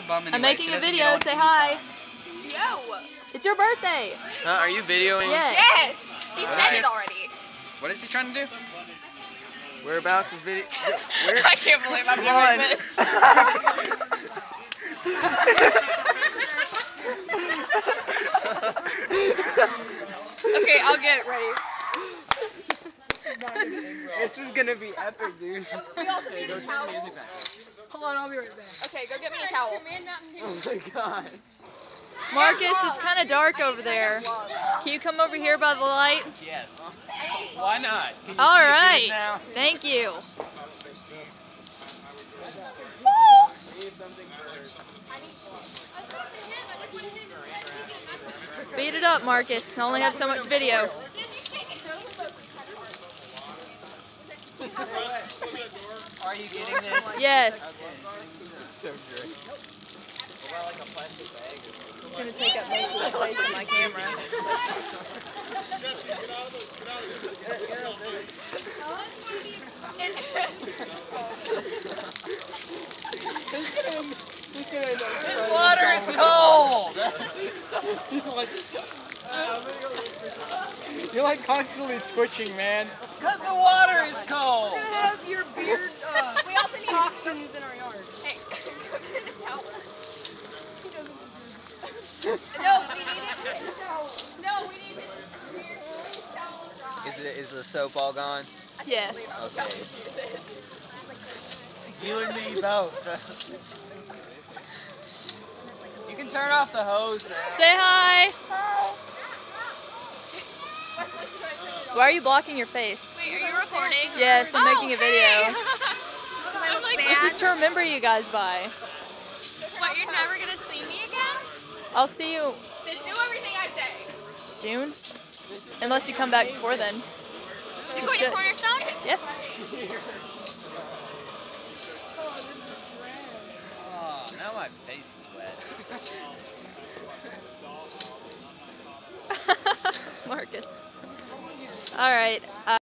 bum anyway. I'm making She a doesn't video. get on Say any hi. time. Yo! It's your birthday. Are you videoing? Yes. Yes! She What said is it it? already. What is he trying to do? We're about to video. Where? I can't believe I'm Come on. doing this. Okay, I'll get ready. This is gonna be epic, dude. We also need a towel. Hold on, I'll be right back. Okay, go get me a towel. Oh my god. Marcus, it's kind of dark over there. Can you come over here by the light? Yes. Why not? Can you All see it right. good now? Thank you. Speed it up, Marcus. I only have so much video. Are you getting this? Yes. This is so great. What about like a plastic bag? It's going to take up most of the space of my camera. This water is cold! You're like constantly twitching, man. Because the water is cold! Have your beard we also need toxins in our yard. Hey, go get a towel. No, we need it. No, we need this towel dry. Is the soap all gone? Yes. Okay. You and me both. You can turn off the hose now. Say hi. Why are you blocking your face? Wait, are you recording? Yes, I'm making a video. I'm like, This is to remember you guys by. what, you're never gonna see me again? I'll see you Then do everything I say. June, unless you come back before then. You going to Cornerstone? Yes. Oh, now my face is wet. Marcus. All right.